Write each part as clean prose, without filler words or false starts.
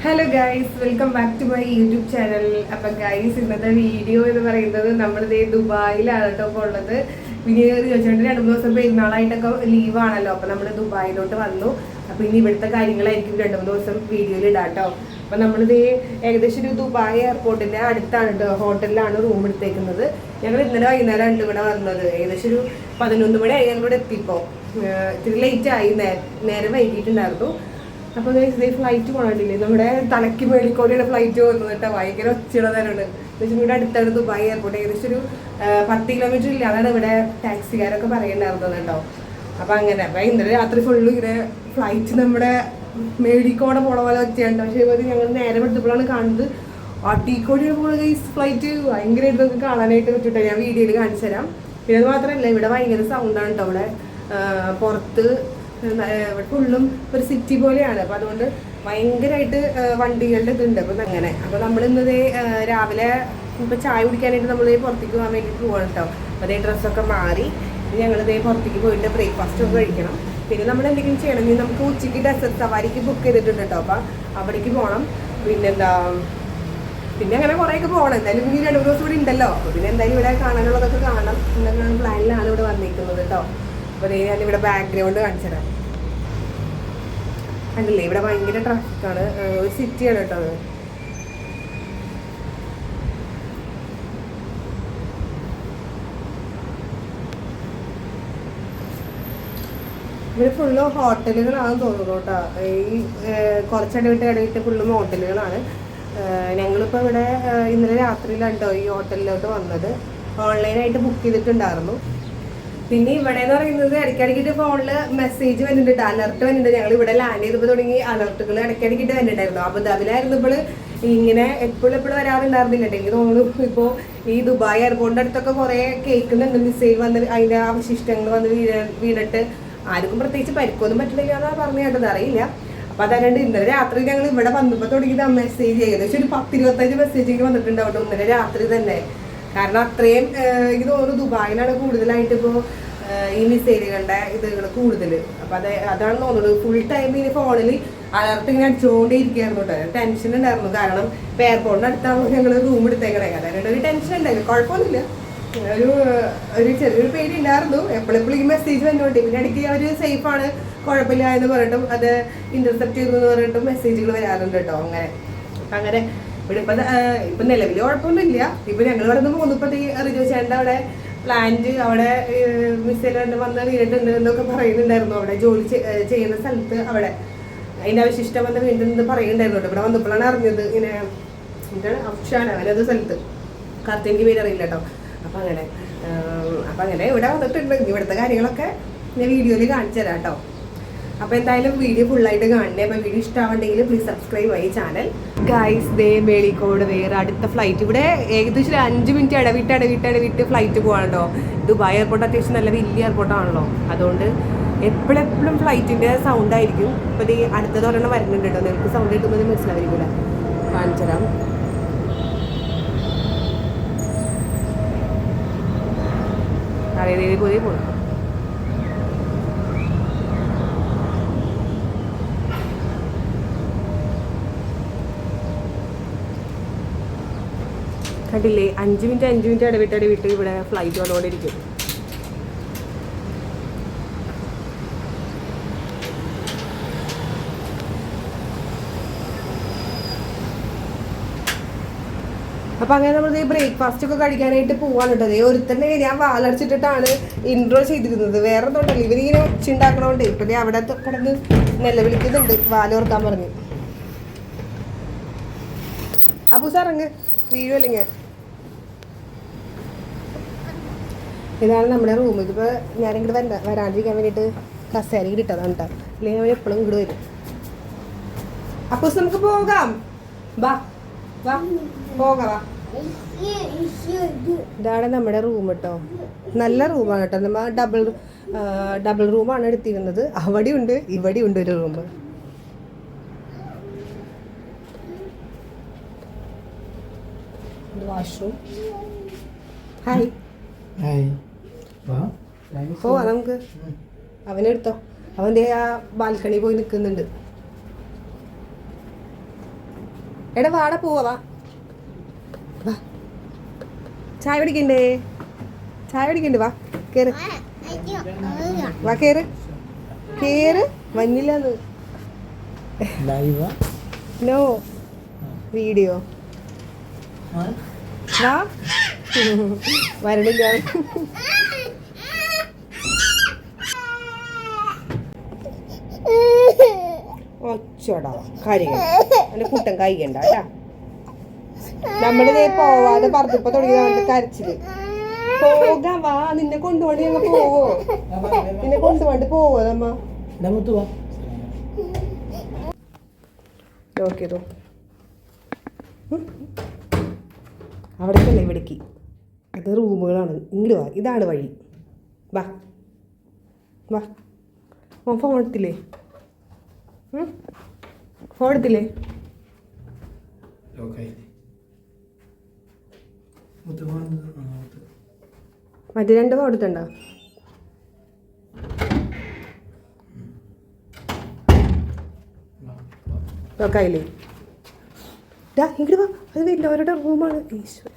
Hello guys, welcome back to my YouTube channel. അപ്പം guys, ഇന്നത്തെ video എന്ന് പറയുന്നത് നമ്മളിതേ ദുബായിലാണ് കേട്ടോ ഇപ്പോൾ ഉള്ളത്. വീഡിയോ ചോദിച്ചിട്ട് 2-3 ദിവസം പെരുന്നാളായിട്ടൊക്കെ ലീവാണല്ലോ. അപ്പം നമ്മൾ ദുബായിലോട്ട് വന്നു. അപ്പം ഇനി ഇവിടുത്തെ കാര്യങ്ങളായിരിക്കും 2-3 ദിവസം വീഡിയോയിൽ ഇടാം കേട്ടോ. അപ്പം നമ്മളിതേ ഏകദേശം ഒരു ദുബായ് എയർപോർട്ടിൻ്റെ അടുത്താണ് കേട്ടോ, ഹോട്ടലിലാണ് റൂം എടുത്തേക്കുന്നത്. ഞങ്ങൾ ഇന്നലെ വൈകുന്നേരമാണ് ഇവിടെ വന്നത്. ഏകദേശം ഒരു 11 മണിയായി ഞങ്ങളിവിടെ എത്തിയപ്പോൾ. ഇത്തിരി ലേറ്റ് ആയി, നേരെ വൈകിട്ടുണ്ടായിരുന്നു. അപ്പോൾ ഇതേ ഫ്ലൈറ്റ് പോകണ്ടില്ലേ, നമ്മുടെ തലയ്ക്ക് മേളിക്കോടിയുടെ ഫ്ലൈറ്റ് പോകുന്നത് കേട്ടോ. ഭയങ്കര ഒച്ചയിടതാണ്. ഇവിടെ അടുത്താണ് ദുബായ് എയർപോർട്ട്. ഏകദേശം ഒരു 10 കിലോമീറ്റർ ഇല്ല, അതാണ് ഇവിടെ ടാക്സിക്കാരൊക്കെ പറയുന്നുണ്ടായിരുന്നത് കേട്ടോ. അപ്പം അങ്ങനെ അപ്പം ഇന്നലെ രാത്രി ഫുള്ള് ഇങ്ങനെ ഫ്ലൈറ്റ് നമ്മുടെ മേടിക്കോടെ പോണ പോലെ ഒച്ചയുണ്ട്. പക്ഷേ ഞങ്ങൾ നേരെ എടുത്തപ്പോഴാണ് കാണുന്നത് അടിക്കോടിയുടെ പോണ ഫ്ലൈറ്റ്. ഭയങ്കരമായിട്ട് നമുക്ക് കാണാനായിട്ട് പറ്റിട്ടോ. ഞാൻ വീഡിയോയിൽ കാണിച്ചു തരാം. പിന്നെ അത് മാത്രമല്ല, ഇവിടെ ഭയങ്കര സൗണ്ടാണ് കേട്ടോ. ഇവിടെ പുറത്ത് ഫുള്ളും ഒരു സിറ്റി പോലെയാണ്. അപ്പം അതുകൊണ്ട് ഭയങ്കരമായിട്ട് വണ്ടികളുടെ ഇതുണ്ട്. അപ്പം അങ്ങനെ അപ്പം നമ്മളിന്നത് രാവിലെ ഇപ്പം ചായ കുടിക്കാനായിട്ട് നമ്മൾ പുറത്തേക്ക് പോകാൻ വേണ്ടിയിട്ട് പോകണം കേട്ടോ. അപ്പോൾ അതേ ഡ്രസ്സൊക്കെ മാറി ഞങ്ങളിതേ പുറത്തേക്ക് പോയിട്ട് ബ്രേക്ക്ഫാസ്റ്റ് ഒക്കെ കഴിക്കണം. പിന്നെ നമ്മൾ എന്തെങ്കിലും ചെയ്യണമെങ്കിൽ നമുക്ക് ഉച്ചയ്ക്ക് ഡെസേർട്ട് സവാരിക്ക് ബുക്ക് ചെയ്തിട്ടുണ്ട് കേട്ടോ. അപ്പം അവിടേക്ക് പോകണം. പിന്നെന്താ, പിന്നെ അങ്ങനെ കുറേയൊക്കെ പോകണം. എന്തായാലും ഇനി 2 ദിവസം കൂടി ഉണ്ടല്ലോ. അപ്പോൾ പിന്നെ എന്തായാലും ഇവിടെ കാണാനുള്ളതൊക്കെ കാണാം എന്നൊക്കെ പ്ലാനിലാണ് ഇവിടെ വന്നിരിക്കുന്നത് കേട്ടോ. അപ്പോൾ അതേ ഞാനിവിടെ ബാക്ക്ഗ്രൗണ്ട് കാണിച്ചു തരാം. കണ്ടില്ലേ, ഇവിടെ ഭയങ്കര ട്രാഫിക്കാണ്. ഒരു സിറ്റിയാണ് കേട്ടോ അത്. ഇവിടെ ഫുള്ള് ഹോട്ടലുകളാണെന്ന് തോന്നുന്നു കേട്ടോ. ഈ കുറച്ചിടവിട്ട് ഫുള്ളും ഹോട്ടലുകളാണ്. ഞങ്ങളിപ്പോൾ ഇവിടെ ഇന്നലെ രാത്രിയിലാണ് കേട്ടോ ഈ ഹോട്ടലിലോട്ട് വന്നത്. ഓൺലൈനായിട്ട് ബുക്ക് ചെയ്തിട്ടുണ്ടായിരുന്നു. പിന്നെ ഇവിടെ എന്ന് പറയുന്നത് ഇടയ്ക്കിടയ്ക്കിട്ട് ഫോണിൽ മെസ്സേജ് വരുന്നുണ്ട്, അലർട്ട് വരുന്നുണ്ട്. ഞങ്ങൾ ഇവിടെ ലാൻഡ് ചെയ്തപ്പോൾ തുടങ്ങി അലർട്ടുകൾ ഇടയ്ക്കിടയ്ക്കിട്ട് വരുന്നുണ്ടായിരുന്നു. അബുദാബിയിലായിരുന്നു ഇപ്പോൾ ഇങ്ങനെ എപ്പോഴും വരാറുണ്ടായിരുന്നില്ല. എനിക്ക് തോന്നുന്നു ഇപ്പോൾ ഈ ദുബായ് എയർപോർട്ടിൻ്റെ അടുത്തൊക്കെ കുറേ കേൾക്കുന്നുണ്ട് മിസൈൽ വന്ന് അതിൻ്റെ അവശിഷ്ടങ്ങൾ വന്ന് വീണിട്ട് ആർക്കും പ്രത്യേകിച്ച് പരിക്കൊന്നും പറ്റില്ല എന്നാണ് പറഞ്ഞു കേട്ടത്, അറിയില്ല. അപ്പം അതല്ലാണ്ട് ഇന്നലെ രാത്രി ഞങ്ങൾ ഇവിടെ വന്നപ്പോൾ തുടങ്ങിയത് മെസ്സേജ് ഏകദേശം ഒരു 10-25 മെസ്സേജ് വന്നിട്ടുണ്ടാവും ഇന്നലെ രാത്രി തന്നെ. കാരണം അത്രയും എനിക്ക് തോന്നുന്നു ദുബായിലാണ് കൂടുതലായിട്ട് ഇപ്പോൾ ഈ മിസൈലുകളുടെ ഇതുകൾ കൂടുതൽ. അപ്പം അതാണ് തോന്നുന്നത്. ഫുൾ ടൈം ഇനി ഫോണിൽ അലർട്ട് ഇങ്ങനെ അടിച്ചുകൊണ്ടേ ഇരിക്കുകയായിരുന്നു കേട്ടോ. ടെൻഷൻ ഉണ്ടായിരുന്നു. കാരണം ഇപ്പോൾ എയർപോർട്ടിൻ്റെ അടുത്താണ് ഞങ്ങൾ റൂം എടുത്തേക്കണേ. അതായത് ഒരു ടെൻഷൻ ഉണ്ടായിരുന്നു. കുഴപ്പമൊന്നുമില്ല, ഒരു ചെറിയൊരു പേടി ഉണ്ടായിരുന്നു. എപ്പോഴെപ്പോഴും ഈ മെസ്സേജ് വന്നോട്ടെ. പിന്നെ ഇടയ്ക്ക് അവർ സേഫാണ്, കുഴപ്പമില്ല എന്ന് പറഞ്ഞിട്ടും അത് ഇൻ്റർസെപ്റ്റ് ചെയ്തു എന്ന് പറഞ്ഞിട്ടും മെസ്സേജുകൾ വരാറുണ്ട് കേട്ടോ. അങ്ങനെ ഇവിടെ ഇപ്പം നിലവിൽ കുഴപ്പമൊന്നുമില്ല. ഇപ്പം ഞങ്ങൾ ഇവിടെ നിന്ന് പോകുന്നപ്പോൾ ഈ റിജോ ചേട്ടൻ്റെ അവിടെ പ്ലാന്റ് അവിടെ മിസൈൽ വന്ന് വീണിട്ടുണ്ട് എന്നൊക്കെ പറയുന്നുണ്ടായിരുന്നു. അവിടെ ജോലി ചെയ്യുന്ന സ്ഥലത്ത് അവിടെ അതിൻ്റെ അവശിഷ്ടം വന്ന് വീണ്ടും പറയുന്നുണ്ടായിരുന്നു കേട്ടോ. ഇവിടെ വന്നപ്പോഴാണ് അറിഞ്ഞത് ഇങ്ങനെ എന്താണ് അഫ്ഷാൻ അങ്ങനത്തെ സ്ഥലത്ത്, കറക്റ്റ് എനിക്ക് പേര് അറിയില്ല കേട്ടോ. അപ്പം അങ്ങനെ ഇവിടെ വന്നിട്ടുണ്ട്. ഇവിടുത്തെ കാര്യങ്ങളൊക്കെ ഞാൻ വീഡിയോയിൽ കാണിച്ചു തരാം കേട്ടോ. അപ്പോൾ എന്തായാലും വീഡിയോ ഫുള്ളായിട്ട് കാണണേ. അപ്പോൾ വീഡിയോ ഇഷ്ടമാവുണ്ടെങ്കിൽ please subscribe my channel. Guys, ദേ മേളിക്കോട് വേറെ അടുത്ത ഫ്ലൈറ്റ്. ഇവിടെ ഏകദേശം 5 മിനിറ്റ് ഇടവിട്ട് ഫ്ലൈറ്റ് പോകാനുണ്ടോ. ദുബായ് എയർപോർട്ട് അത്യാവശ്യം നല്ല വലിയ എയർപോർട്ടാണല്ലോ. അതുകൊണ്ട് എപ്പോഴും ഫ്ലൈറ്റിൻ്റെ സൗണ്ട് ആയിരിക്കും. ഇപ്പോൾ ഈ അടുത്തത് ഒരെണ്ണം വരുന്നുണ്ട് കേട്ടോ. നിങ്ങൾക്ക് സൗണ്ട് കിട്ടുന്നത് മനസ്സിലായിരിക്കില്ല, കാണിച്ചു തരാം. അറിയാതെ പോയി പോകും. കണ്ടില്ലേ, 5 മിനിറ്റ് ഇടവിട്ട് ഇവിടെ ഫ്ലൈറ്റ് വന്നുകൊണ്ടിരിക്കും. അപ്പം അങ്ങനെ നമ്മൾ ഈ ബ്രേക്ക്ഫാസ്റ്റ് ഒക്കെ കഴിക്കാനായിട്ട് പോവാൻ കേട്ടത്. ഒരുത്തന്നെ ഞാൻ വാലടിച്ചിട്ടിട്ടാണ് ഇൻട്രോ ചെയ്തിരുന്നത്. വേറെ ഒന്നുണ്ടല്ലോ, ഇവരിങ്ങനെ ഒച്ചുണ്ടാക്കണോണ്ട് ഇപ്പം അവിടെ കിടന്ന് നിലവിളിക്കുന്നുണ്ട്, വാലോർക്കാൻ പറഞ്ഞു. അപ്പു സാറങ്ങ് വീഴുമല്ലെങ്കിൽ ഇതാണ് നമ്മുടെ റൂം. ഇതിപ്പോൾ ഞാനിങ്ങോട്ട് വരാണ്ടിരിക്കാൻ വേണ്ടിയിട്ട് കസേരയിൽ ഇട്ടതാണ് കേട്ടോ. അല്ലെങ്കിൽ അവൻ എപ്പോഴും ഇങ്ങോട്ട് വരും. അപ്പോൾ നമുക്ക് പോകാം, വാ പോകാം. ഇതാണ് നമ്മുടെ റൂം കേട്ടോ. നല്ല റൂമാണ് കേട്ടോ. നമ്മൾ ഡബിൾ റൂമാണ് എടുത്തിരുന്നത്. അവിടെയുണ്ട് ഇവിടെയുണ്ട് ഒരു റൂം. വാഷ്റൂം. ഹായ് പോവാ നമുക്ക്. അവനെടുത്തോ, അവൻ്റെ ആ ബാൽക്കണി പോയി നിൽക്കുന്നുണ്ട്. എടാ വാടെ പോവാ, വാ ചായ പിടിക്കണ്ടേ, ചായ പിടിക്കണ്ടേ, വാ കേറ്, വാ കേറ് കേറ്. മഞ്ഞില്ലാന്ന്, നോ വീഡിയോ, വാ വരണില്ല. ഒച്ചടാ കാര്യം എന്റെ കുട്ടൻ കഴിക്കണ്ട കേട്ടാ. നമ്മളിതേ പോവാതെ പറഞ്ഞപ്പോ തുടങ്ങിയതുകൊണ്ട് കരച്ചില്. പോകാം വാ, നിന്നെ കൊണ്ടുപോണ്ട് ഞങ്ങൾ പോവോ, നിന്നെ കൊണ്ടുപോണ്ട് പോവോ നമ്മ നോക്കിയതോ അവിടേക്കല്ല ഇവിടേക്ക്. അത് റൂമുകളാണ്. ഇങ്ങോട്ട് വാ, ഇതാണ് വഴി. വാ വാ. ഫോൺ എടുത്തില്ലേ, ഫോൺ എടുത്തില്ലേ? മറ്റേ 2 ഫോൺ എടുത്തണ്ടോ? നോക്കായില്ലേ? ഇങ്ങോട്ട് വാ, അത് വലിയവരുടെ റൂമാണ്. ഈശ്വര,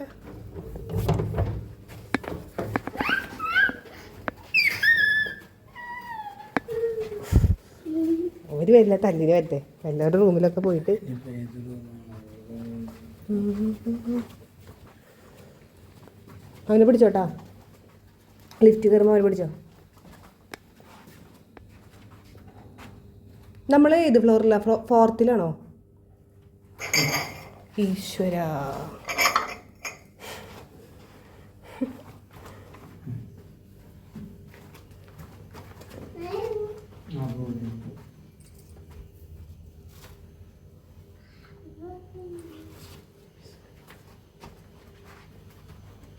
ഒരു വരില്ല തല്ലിന് വരട്ടെ. എല്ലാവരുടെ റൂമിലൊക്കെ പോയിട്ട് അവനെ പിടിച്ചോട്ടാ. ലിഫ്റ്റ് കയറുമ്പോൾ അവനെ പിടിച്ചോ. നമ്മൾ ഏത് ഫ്ലോറിലാണ്? 4th ഈശ്വര,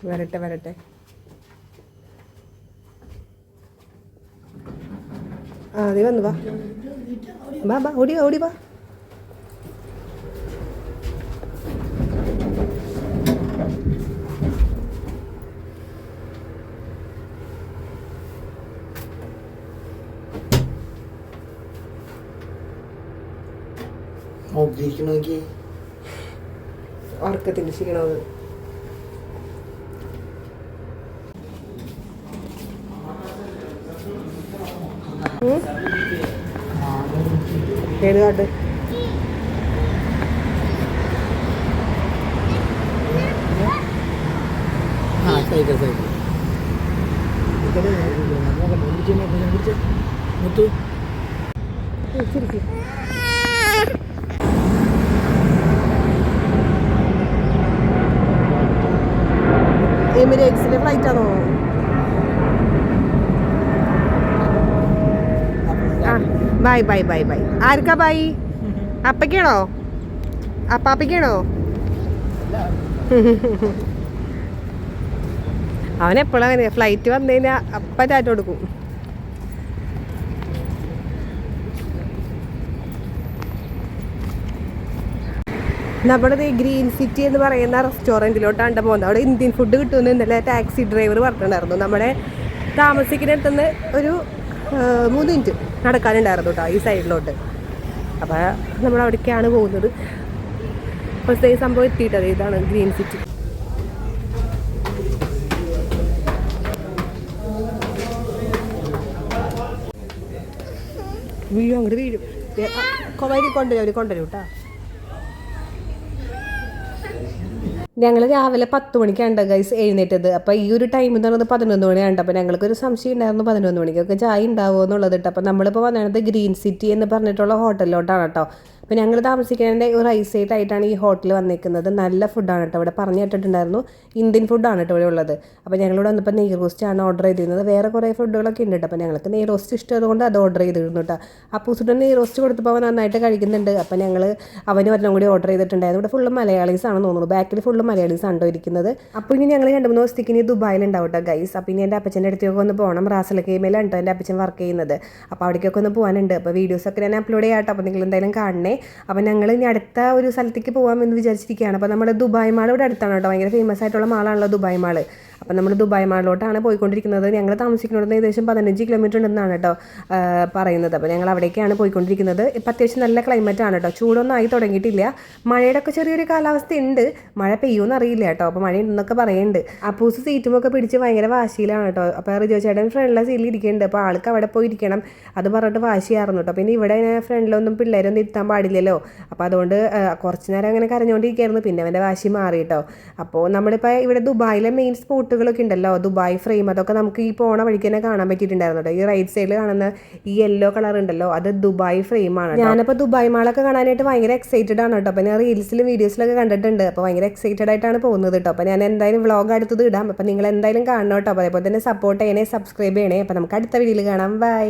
വരട്ടെ വരട്ടെ. ആ നീ വന്നു, വാ വാ വാ, ഓടി ഓടി വാ. ഉറക്കത്തിൻ്റെ ക്ഷീണത്. ഏത് കാട്ട്? എമിറേറ്റ്സിന്റെ ഫ്ലൈറ്റ് ആണോ? Bye bye bye bye. ആർക്കാ ബൈ? അപ്പയ്ക്കാണോ? അപ്പാപ്പയ്ക്കാണോ? അവനെപ്പോഴും അങ്ങനെ, ഫ്ലൈറ്റ് വന്നു കഴിഞ്ഞാൽ അപ്പം ടാറ്റ കൊടുക്കും. നമ്മുടെ ഗ്രീൻ സിറ്റി എന്ന് പറയുന്ന റെസ്റ്റോറൻറ്റിലോട്ടാണ് പോകുന്നത്. അവിടെ ഇന്ത്യൻ ഫുഡ് കിട്ടുമെന്ന് ഇന്നലെ ടാക്സി ഡ്രൈവർ പറഞ്ഞിട്ടുണ്ടായിരുന്നു. നമ്മുടെ താമസിക്കുന്നിടത്തുനിന്ന് ഒരു 3 മിനിറ്റ് നടക്കാനുണ്ടായിരുന്നു കേട്ടോ ഈ സൈഡിലോട്ട്. അപ്പോൾ നമ്മൾ അവിടേക്കാണ് പോകുന്നത്. ഫസ്റ്റ് ഈ സംഭവം എത്തിയിട്ടത് ഇതാണ് ഗ്രീൻ സിറ്റി. വീഴും, അങ്ങോട്ട് വീഴും. കൊണ്ടുവരും, അവർ കൊണ്ടുവരും കേട്ടോ. ഞങ്ങൾ രാവിലെ 10 മണിക്കാണ് ഗൈസ് എഴുന്നേറ്റത്. അപ്പോൾ ഈ ഒരു ടൈം എന്ന് പറയുന്നത് 11 മണിയാണ്. അപ്പോൾ ഞങ്ങൾക്കൊരു സംശയം ഉണ്ടായിരുന്നു 11 മണിക്കൊക്കെ ചായ ഉണ്ടാവുമോ എന്നുള്ളത് കേട്ടോ. അപ്പോൾ നമ്മളിപ്പോൾ വന്നത് ഗ്രീൻ സിറ്റി എന്ന് പറഞ്ഞിട്ടുള്ള ഹോട്ടലിലോട്ടാണ് കേട്ടോ. അപ്പോൾ ഞങ്ങൾ താമസിക്കേണ്ട ഒരു റൈസ് സൈഡായിട്ടാണ് ഈ ഹോട്ടൽ വന്നിരിക്കുന്നത്. നല്ല ഫുഡാണ് കേട്ടോ. ഇവിടെ പറഞ്ഞു കേട്ടിട്ടുണ്ടായിരുന്നു ഇന്ത്യൻ ഫുഡാണ് കേട്ടോ ഇവിടെ ഉള്ളത്. അപ്പോൾ ഞങ്ങളിവിടെ വന്നപ്പോൾ നെയ് റോസ്റ്റാണ് ഓർഡർ ചെയ്തിരുന്നത്. വേറെ കുറേ ഫുഡുകളൊക്കെ ഉണ്ട് കേട്ടോ. അപ്പോൾ ഞങ്ങൾക്ക് നെയ് റോസ്റ്റ് ഇഷ്ടമായതുകൊണ്ട് അത് ഓർഡർ ചെയ്തിരുന്നു കേട്ടോ. അപ്പൂസുട്ടൻ നെയ് റോസ്റ്റ് കൊടുത്തപ്പോൾ അവൻ നന്നായിട്ട് കഴിക്കുന്നുണ്ട്. അപ്പോൾ ഞങ്ങൾ അവന് ഒരെണ്ണം കൂടി ഓർഡർ ചെയ്തിട്ടുണ്ടായിരുന്നു. ഇവിടെ ഫുള്ള് മലയാളീസ് ആണെന്ന് തോന്നുന്നു. ബാക്കിൽ ഫുള്ള് മലയാളീസ് ആണോ ഇരിക്കുന്നത്. അപ്പോൾ ഇനി ഞങ്ങൾ 2-3 ദിവസത്തേക്ക് ഇനി ദുബായിലുണ്ടാവും കേട്ടോ ഗൈസ്. അപ്പോൾ ഇനി എൻ്റെ അപ്പച്ചൻ്റെ അടുത്തേക്ക് ഒന്ന് പോകണം. റാസൽ കെയ്മയിലാണ് കേട്ടോ എൻ്റെ അപ്പച്ചൻ വർക്ക് ചെയ്യുന്നത്. അപ്പോൾ അവിടേക്കൊക്കെ ഒന്ന് പോകാനുണ്ട്. അപ്പോൾ വീഡിയോസൊക്കെ ഞാൻ അപ്ലോഡ് ചെയ്യാം കേട്ടോ. അപ്പോൾ നിങ്ങൾ എന്തായാലും കാണണേ. അപ്പോൾ ഞങ്ങൾ ഇനി അടുത്ത ഒരു സ്ഥലത്തേക്ക് പോകാമെന്ന് വിചാരിച്ചിരിക്കുകയാണ്. അപ്പോൾ നമ്മുടെ ദുബായ് മാൾ ഇവിടെ അടുത്താണ് കേട്ടോ. ഭയങ്കര ഫേമസ് ആയിട്ടുള്ള മാളാണല്ലോ ദുബായ് മാൾ. അപ്പോൾ അപ്പോൾ നമ്മൾ ദുബായ് മാളിലോട്ടാണ് പോയിക്കൊണ്ടിരിക്കുന്നത്. ഞങ്ങൾ താമസിക്കുന്നത് ഏകദേശം 15 കിലോമീറ്റർ ഉണ്ടെന്നാണ് കേട്ടോ പറയുന്നത്. അപ്പോൾ ഞങ്ങൾ അവിടേക്കാണ് പോയിക്കൊണ്ടിരിക്കുന്നത്. ഇപ്പം അത്യാവശ്യം നല്ല ക്ലൈമറ്റ് ആണ് കേട്ടോ, ചൂടൊന്നും ആയി തുടങ്ങിയിട്ടില്ല. മഴയുടെ ഒക്കെ ചെറിയൊരു കാലാവസ്ഥ ഉണ്ട്, മഴ പെയ്യുമെന്ന് അറിയില്ല കേട്ടോ. അപ്പോൾ മഴ ഉണ്ടെന്നൊക്കെ പറയുന്നുണ്ട്. അപ്പൂസ് സീറ്റുമൊക്കെ പിടിച്ച് ഭയങ്കര വാശിയിലാണ് കേട്ടോ. അപ്പോൾ റിജോ ചേട്ടൻ ഫ്രണ്ടിലെ സീറ്റിൽ ഇരിക്കുന്നുണ്ട്. അപ്പോൾ ആൾക്ക് അവിടെ പോയി ഇരിക്കണം അത് പറഞ്ഞിട്ട് വാശിയായിരുന്നു കേട്ടോ. പിന്നെ ഇവിടെ ഫ്രണ്ടിലൊന്നും പിള്ളേരൊന്നും ഇരുത്താൻ പാടില്ലല്ലോ, അപ്പോൾ അതുകൊണ്ട് കുറച്ച് നേരം അങ്ങനെ കരഞ്ഞുകൊണ്ടിരിക്കുകയായിരുന്നു. പിന്നെ അവൻ്റെ വാശി മാറി കേട്ടോ. അപ്പോൾ നമ്മളിപ്പോൾ ഇവിടെ ദുബായിലെ മെയിൻ സ്പോട്ടുകളൊക്കെ ഉണ്ടല്ലോ, ദുബായ് ഫ്രെയിം, അതൊക്കെ നമുക്ക് ഈ പോണ വഴിക്ക് തന്നെ കാണാൻ പറ്റിയിട്ടുണ്ടായിരുന്നു കേട്ടോ. ഈ റൈറ്റ് സൈഡിൽ കാണുന്ന ഈ യെല്ലോ കളർ ഉണ്ടല്ലോ, അത് ദുബായ് ഫ്രെയിമാണ്. ഞാനിപ്പോൾ ദുബായ് മാളൊക്കെ കാണാനായിട്ട് ഭയങ്കര എക്സൈറ്റഡ് ആണ് കേട്ടോ. അപ്പോൾ ഞാൻ റീൽസിലും വീഡിയോസിലൊക്കെ കണ്ടിട്ടുണ്ട്. അപ്പോൾ ഭയങ്കര എക്സൈറ്റഡ് ആയിട്ടാണ് പോകുന്നത് കേട്ടോ. അപ്പോൾ ഞാൻ എന്തായാലും വ്ളോഗ് അടുത്തത് ഇടാം. അപ്പോൾ നിങ്ങൾ എന്തായാലും കാണണം കേട്ടോ. അപ്പോൾ അതേപോലെ തന്നെ സപ്പോർട്ട് ചെയ്യണേ, സബ്സ്ക്രൈബ് ചെയ്യണേ. അപ്പോൾ നമുക്ക് അടുത്ത വീഡിയോയിൽ കാണാം. ബൈ.